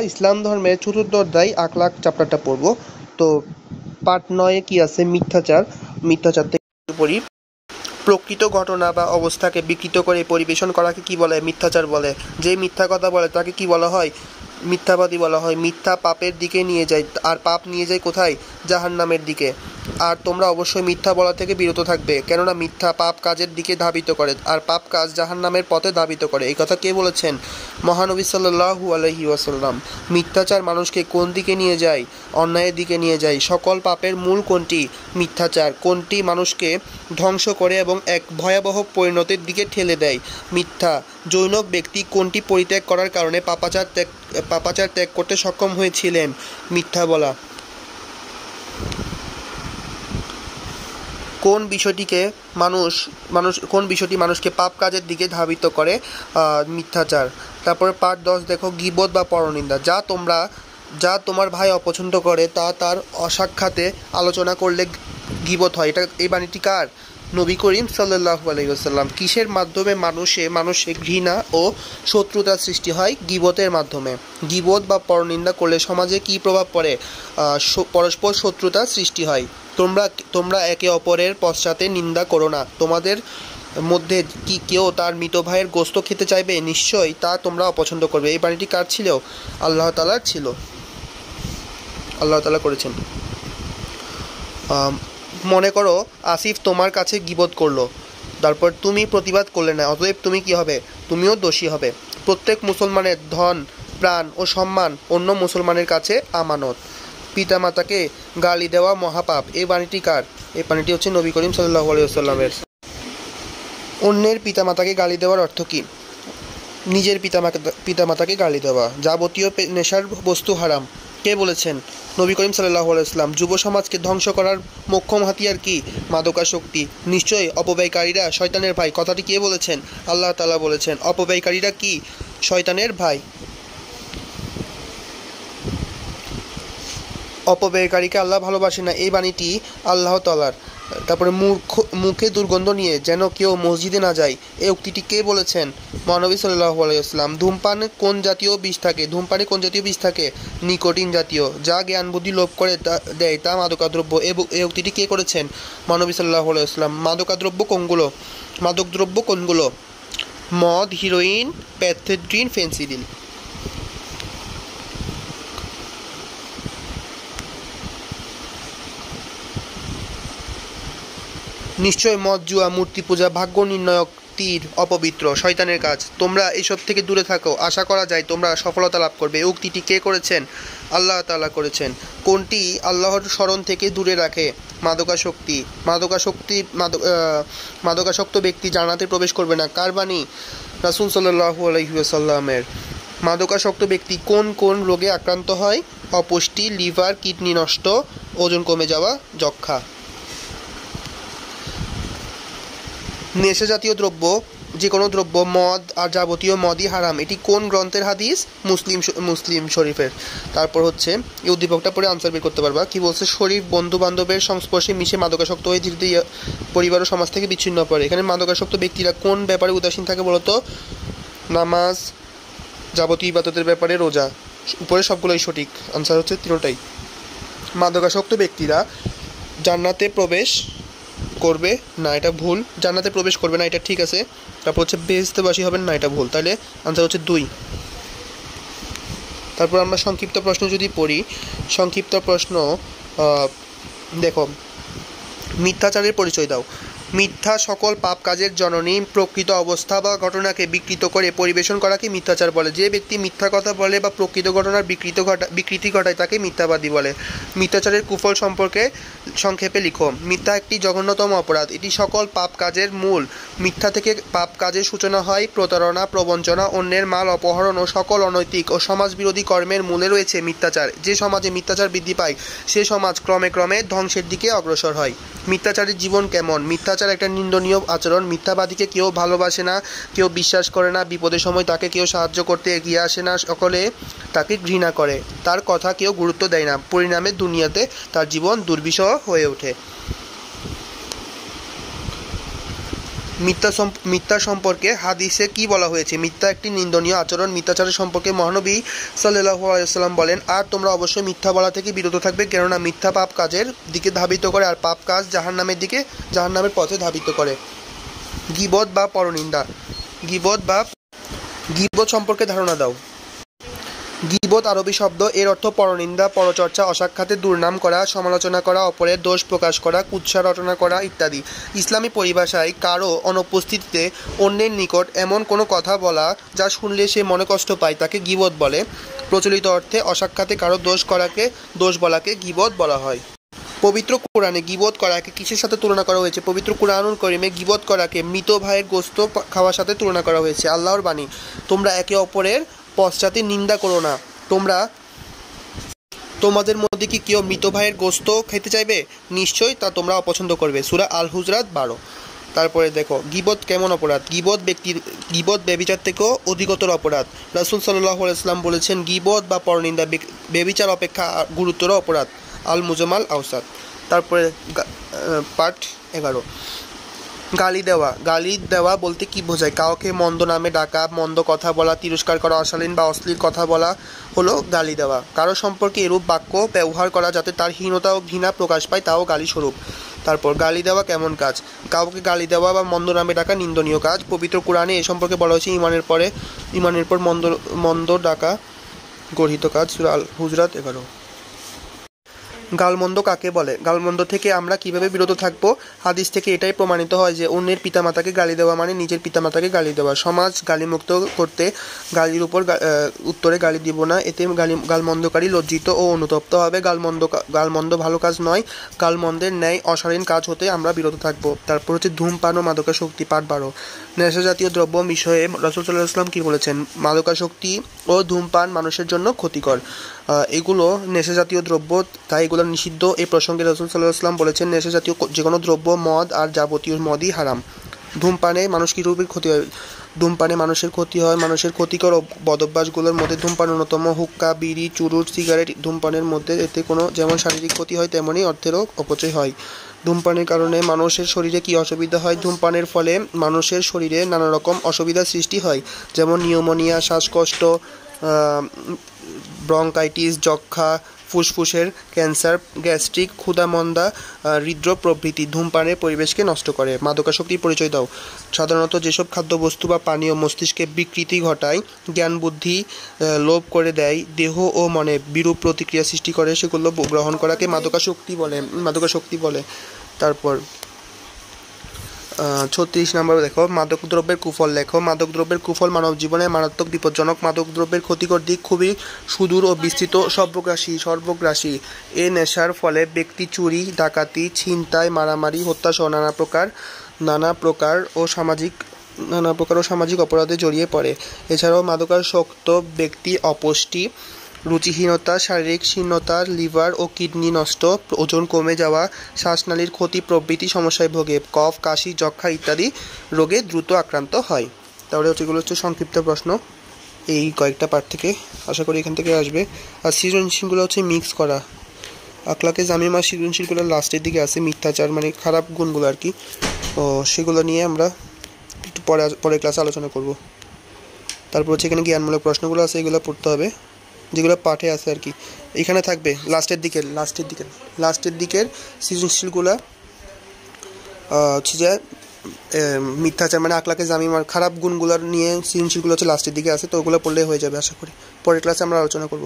ইসলাম ধর্মের চতুর্থ অধ্যায় আখলাক চ্যাপ্টারটা পড়বো। তো পার্ট 9 কি আছে? মিথ্যাচার। মিথ্যাচার থেকে পড়ি। প্রকৃত ঘটনা বা অবস্থাকে বিকৃত করে পরিবেশন করাকে কি বলে? মিথ্যাচার বলে। যে মিথ্যা কথা বলে তাকে কি বলা হয়? মিথ্যাবাদী বলা হয়। মিথ্যা পাপের দিকে নিয়ে যায়, আর পাপ নিয়ে যায় কোথায়? জাহান্নামের দিকে। আর তোমরা অবশ্যই মিথ্যা বলা থেকে বিরত থাকবে, কেননা মিথ্যা পাপ কাজের দিকে ধাবিত করে, আর পাপ কাজ জাহান্নামের পথে ধাবিত করে। এই কথা কে বলেছেন? মহানবী সাল্লাল্লাহু আলাইহি ওয়াসাল্লাম। মিথ্যাচার মানুষকে কোন দিকে নিয়ে যায়? অন্যায়ের দিকে নিয়ে যায়। সকল পাপের মূল কোনটি? মিথ্যাচার। কোনটি মানুষকে ধ্বংস করে এবং এক ভয়াবহ পরিণতির দিকে ঠেলে দেয়? মিথ্যা। জৈনক ব্যক্তি কোনটি পরিত্যাগ করার কারণে পাপাচার ত্যাগ করতে সক্ষম হয়েছিলেন? মিথ্যা বলা। কোন বিষয়টি মানুষকে পাপ কাজের দিকে ধাবিত করে? মিথ্যাচার। তারপরে পার্ট 10 দেখো, গীবত বা পরনিন্দা। যা তোমার ভাই অপছন্দ করে তা তার অসাক্ষাতে আলোচনা করলে গীবত হয়। এই বাণীটি কার? নবী করিম সাল্লাল্লাহু আলাইহি ওয়াসাল্লাম। কিসের মাধ্যমে মানুষে ঘৃণা ও শত্রুতার সৃষ্টি হয়? গীবতের মাধ্যমে। গীবত বা পরনিন্দা করলে সমাজে কি প্রভাব পড়ে? পরস্পর শত্রুতার সৃষ্টি হয়। তোমরা একে অপরের পশ্চাতে নিন্দা করো না। তোমাদের মধ্যে কি কেউ তার মৃত ভাইয়ের গোশত খেতে চাইবে? নিশ্চয়ই তা তোমরা অপছন্দ করবে। এই বাণীটি কার ছিল? আল্লাহ তাআলার ছিল। আল্লাহ তাআলা করেছেন। মনে করো আসিফ তোমার কাছে গীবত করলো, তারপর তুমি প্রতিবাদ করলে না, অতএব তুমি কি হবে? তুমিও দোষী হবে। প্রত্যেক মুসলমানের ধন, প্রাণ ও সম্মান অন্য মুসলমানের কাছে আমানত। পিতামাতাকে গালি দেওয়া মহাপাপ। এই বাণীটি কার? এই বাণীটি হচ্ছে নবী করিম সাল্লাল্লাহু আলাইহি ওয়াসাল্লামের। অন্যের পিতামাতাকে গালি দেওয়ার অর্থ কি? নিজের পিতামাতাকে গালি দেওয়া। যাবতীয় নেশার বস্তু হারাম। কে বলেছেন? নবী করিম সাল্লাল্লাহু আলাইহি ওয়াসাল্লাম। যুব সমাজকে ধ্বংস করার মোক্ষম হাতিয়ার কি? মাদকাসক্তি। নিশ্চয়ই অপব্যয়কারীরা শয়তানের ভাই। কথাটি কে বলেছেন? আল্লাহ তাআলা বলেছেন। অপব্যয়কারীরা কি? শয়তানের ভাই। অপব্যয়কারীকে আল্লাহ ভালোবাসে না। এই বাণীটি আল্লাহ তাআলার। তারপরে মুখে দুর্গন্ধ নিয়ে যেন কেউ মসজিদে না যায়। এই উক্তিটি কে বলেছেন? মহানবী সাল্লাল্লাহু আলাইহি ওয়াসাল্লাম। ধূমপানে কোন জাতীয় বিষ থাকে? নিকোটিন জাতীয়। যা জ্ঞান বুদ্ধি লোপ করে দেয় তা মাদকাদ্রব্য। এই উক্তিটি কে করেছেন? মহানবী সাল্লাল্লাহু আলাইহি ওয়াসাল্লাম। মাদকদ্রব্য কোনগুলো? মদ, হিরোইন, প্যাথেড্রিন, ফেন্সিডিল। নিশ্চয় মদ, জুয়া, মূর্তি পূজা, ভাগ্য নির্ণয়ক তীর, অপবিত্র, শয়তানের কাজ। তোমরা এইসব থেকে দূরে থাকো, আশা করা যায় তোমরা সফলতা লাভ করবে। এই উক্তিটি কে করেছেন? আল্লাহ তাআলা করেছেন। কোনটি আল্লাহর স্মরণ থেকে দূরে রাখে? মাদকাসক্ত ব্যক্তি জান্নাতে প্রবেশ করবে না। কার বাণী? রাসূল সাল্লাল্লাহু আলাইহি ওয়াসাল্লামের। মাদকাসক্ত ব্যক্তি কোন কোন রোগে আক্রান্ত হয়? অপুষ্টি, লিভার, কিডনি নষ্ট, ওজন কমে যাওয়া, যক্ষ্মা। নেশা জাতীয় দ্রব্য, যে কোনো দ্রব্য, মদ আর যাবতীয় মদই হারাম। এটি কোন গ্রন্থের হাদিস? মুসলিম শরীফের। তারপর হচ্ছে এই উদ্দীপকটা পরে আনসার বের করতে পারবা। কি বলছে? শরীফ বন্ধু বান্ধবের সংস্পর্শে মিশে মাদকাসক্ত হয়ে ধীরে ধীরে পরিবার ও সমাজ থেকে বিচ্ছিন্ন পড়ে। এখানে মাদকাসক্ত ব্যক্তিরা কোন ব্যাপারে উদাসীন থাকে বলতো? নামাজ, যাবতীয় ইবাদতের ব্যাপারে, রোজা। উপরে সবগুলোই সঠিক। আনসার হচ্ছে তিনটাই। মাদকাসক্ত ব্যক্তিরা জান্নাতে প্রবেশ করবে না, এটা ভুল। জান্নাতে প্রবেশ করবে না, এটা ঠিক আছে। তারপর হচ্ছে বেহেশতবাসী হবেন না, এটা ভুল। তাহলে আনসার হচ্ছে 2। তারপর আমরা সংক্ষিপ্ত প্রশ্ন যদি পড়ি, সংক্ষিপ্ত প্রশ্ন দেখো, মিথ্যাচারের পরিচয় দাও। মিথ্যা সকল পাপ কাজের জননী। প্রকৃত অবস্থা বা ঘটনাকে বিকৃত করে পরিবেশন করাকে মিথ্যাচার বলে। যে ব্যক্তি মিথ্যা কথা বলে বা প্রকৃত ঘটনার বিকৃতি ঘটায় তাকে মিথ্যাবাদী বলে। মিথ্যাচারের কুফল সম্পর্কে সংক্ষেপে লিখো। মিথ্যা একটি জঘন্যতম অপরাধ। এটি সকল পাপ কাজের মূল। মিথ্যা থেকে পাপ কাজের সূচনা হয়। প্রতারণা, প্রবঞ্চনা, অন্যের মাল অপহরণ ও সকল অনৈতিক ও সমাজবিরোধী কর্মের মূলে রয়েছে মিথ্যাচার। যে সমাজে মিথ্যাচার বৃদ্ধি পায় সে সমাজ ক্রমে ক্রমে ধ্বংসের দিকে অগ্রসর হয়। মিথ্যাচারের জীবন কেমন? মিথ্যাচার একটা নিন্দনীয় আচরণ। মিথ্যাবাদীকে কেউ ভালোবাসে না, কেউ বিশ্বাস করে না। বিপদের সময় তাকে কেউ সাহায্য করতে এগিয়ে আসে না। সকলে তাকে ঘৃণা করে, তার কথা কেউ গুরুত্ব দেয় না। পরিণামে দুনিয়াতে তার জীবন দুর্বিষহ হয়ে ওঠে। মিথ্যা সম্পর্কে হাদিসে কি বলা হয়েছে? মিথ্যা একটি নিন্দনীয় আচরণ। মিথ্যাচারের সম্পর্কে মহানবী সাল্লাল্লাহু আলাইহি ওয়াসাল্লাম বলেন, আর তোমরা অবশ্যই মিথ্যা বলা থেকে বিরত থাকবে, কেননা মিথ্যা পাপ কাজের দিকে ধাবিত করে, আর পাপ কাজ জাহান্নামের পথে ধাবিত করে। গীবত বা পরনিন্দা। গীবত সম্পর্কে ধারণা দাও। গীবত আরবি শব্দ, এর অর্থ পরনিন্দা, পরচর্চা, অসাক্ষাতে দুর্নাম করা, সমালোচনা করা, অপরের দোষ প্রকাশ করা, কুৎসা রটনা করা ইত্যাদি। ইসলামী পরিভাষায় কারো অনুপস্থিতিতে অন্যের নিকট এমন কোনো কথা বলা যা শুনলে সে মনে কষ্ট পায় তাকে গীবত বলে। প্রচলিত অর্থে অসাক্ষাতে কারো দোষ বলাকে গীবত বলা হয়। পবিত্র কোরআনে গীবত করাকে কিসের সাথে তুলনা করা হয়েছে? পবিত্র কুরআনুল কারীমে গীবত করাকে মৃত ভাইয়ের গোশত খাওয়ার সাথে তুলনা করা হয়েছে। আল্লাহর বাণী, তোমরা একে অপরের পশ্চাতে নিন্দা করো না। তোমাদের মধ্যে কি কেউ মৃত ভাইয়ের গোশত খেতে চাইবে? নিশ্চয়ই তা তোমরা অপছন্দ করবে। সূরা আল হুজরাত 12। তারপরে দেখো গীবত কেমন অপরাধ। গীবত ব্যভিচার থেকেও অধিকতর অপরাধ। রাসূল সাল্লাল্লাহু আলাইহি ওয়াসাল্লাম বলেছেন, গীবত বা পরনিন্দা ব্যভিচার অপেক্ষা গুরুতর অপরাধ। আল মুজাম্মাল আওসাত। তারপরে পার্ট 11। গালি দেওয়া বলতে কি বোঝায়? কাউকে মন্দ নামে ডাকা, মন্দ কথা বলা, তিরস্কার করা, অশালীন বা অশ্লীল কথা বলা হলো গালি দেওয়া। কারো সম্পর্কে এরূপ বাক্য ব্যবহার করা যাতে তার হীনতা ও ঘৃণা প্রকাশ পায়, তাও গালি স্বরূপ। তারপর গালি দেওয়া কেমন কাজ? কাউকে গালি দেওয়া বা মন্দ নামে ডাকা নিন্দনীয় কাজ। পবিত্র কোরআনে এ সম্পর্কে বলা হয়েছে, ইমানের পর মন্দ ডাকা গর্হিত কাজ। সূরা আল হুজরাত 11। গালমন্দ কাকে বলে? গালমন্দ থেকে আমরা কিভাবে বিরত থাকব? হাদিস থেকে এটাই প্রমাণিত হয় যে অন্যের পিতামাতাকে গালি দেওয়া মানে নিজের পিতামাতাকে গালি দেওয়া। সমাজ গালিমুক্ত করতে গালির উপর উত্তরে গালি দিব না, এতে গালমন্দকারী লজ্জিত ও অনুতপ্ত হবে। গালমন্দ ভালো কাজ নয়। গালমন্দের ন্যায় অশালীন কাজ হতে আমরা বিরত থাকব। তারপর হচ্ছে ধূমপান ও মাদকাসক্তি, পার্ট 12। নেশাজাতীয় দ্রব্য বিষয়ে রাসূল সাল্লাল্লাহু আলাইহি ওয়াসাল্লাম কি বলেছেন? মাদকাসক্তি ও ধূমপান মানুষের জন্য ক্ষতিকর। এগুলো নেশাজাতীয় দ্রব্য, তাই এগুলো নিষিদ্ধ। এই প্রসঙ্গে রাসূল সাল্লাল্লাহু আলাইহি ওয়াসাল্লাম বলেছেন, নেশাজাতীয় যে কোনো দ্রব্য, মদ আর যাবতীয় মদই হারাম। ধূমপানে মানুষ কী রূপে ক্ষতি হয়? ধূমপানে মানুষের ক্ষতি হয়। মানুষের ক্ষতিকর বদভ্যাসগুলোর মধ্যে ধূমপান অন্যতম। হুক্কা, বিড়ি, চুরুট, সিগারেট ধূমপানের মধ্যে, এতে কোনো যেমন শারীরিক ক্ষতি হয় তেমনই অর্থেরও অপচয় হয়। ধূমপানের কারণে মানুষের শরীরে কী অসুবিধা হয়? ধূমপানের ফলে মানুষের শরীরে নানা রকম অসুবিধার সৃষ্টি হয়, যেমন নিউমোনিয়া, শ্বাসকষ্ট, ব্রঙ্কাইটিস, যক্ষ্মা, ফুসফুসের ক্যান্সার, গ্যাস্ট্রিক, ক্ষুধামন্দা, হৃদরোগ প্রভৃতি। ধূমপানের পরিবেশকে নষ্ট করে। মাদকাসক্তির পরিচয় দাও। সাধারণত যেসব খাদ্যবস্তু বা পানীয় মস্তিষ্কে বিকৃতি ঘটায়, জ্ঞান বুদ্ধি লোপ করে দেয়, দেহ ও মনে বিরূপ প্রতিক্রিয়া সৃষ্টি করে, সেগুলো গ্রহণ করাকে মাদকাসক্তি বলে। তারপর 36 নম্বর দেখো, মাদকদ্রব্যের কুফল লেখো। মাদকদ্রব্যের কুফল মানব জীবনে মারাত্মক বিপজ্জনক। মাদকদ্রব্যের ক্ষতিকর দিক খুবই সুদূর ও বিস্তৃত, সর্বগ্রাসী। এ নেশার ফলে ব্যক্তি চুরি, ডাকাতি, ছিনতাই, মারামারি, হত্যাসহ নানা প্রকার ও সামাজিক অপরাধে জড়িয়ে পড়ে। এছাড়াও মাদকাসক্ত ব্যক্তি অপুষ্টি, রুচিহীনতা, শারীরিক শীর্ণতা, লিভার ও কিডনি নষ্ট, ওজন কমে যাওয়া, শ্বাসনালীর ক্ষতি প্রভৃতি সমস্যায় ভোগে। কফ, কাশি, যক্ষ্মা ইত্যাদি রোগে দ্রুত আক্রান্ত হয়। তাহলে এগুলো হচ্ছে সংক্ষিপ্ত প্রশ্ন এই কয়েকটা পার্ট থেকে, আশা করি এখান থেকে আসবে। আর সৃজনশীলগুলো হচ্ছে মিক্স করা। আখলাকে জামিমা সৃজনশীলগুলো লাস্টের দিকে আছে, মিথ্যাচার মানে খারাপ গুণগুলো আর কি। তো সেগুলো নিয়ে আমরা একটু পরে ক্লাসে আলোচনা করব। তারপর হচ্ছে এখানে জ্ঞানমূলক প্রশ্নগুলো আছে, এগুলো পড়তে হবে, যেগুলো পাঠে আছে আর কি। এখানে থাকবে লাস্টের দিকের সৃজনশীলগুলা হচ্ছে যে মিথ্যাচার মানে আখলাকে জামিমার খারাপ গুণগুলোর নিয়ে সৃজনশীলগুলো হচ্ছে লাস্টের দিকে আছে। তো ওগুলো পড়লে হয়ে যাবে আশা করি। পরের ক্লাসে আমরা আলোচনা করব।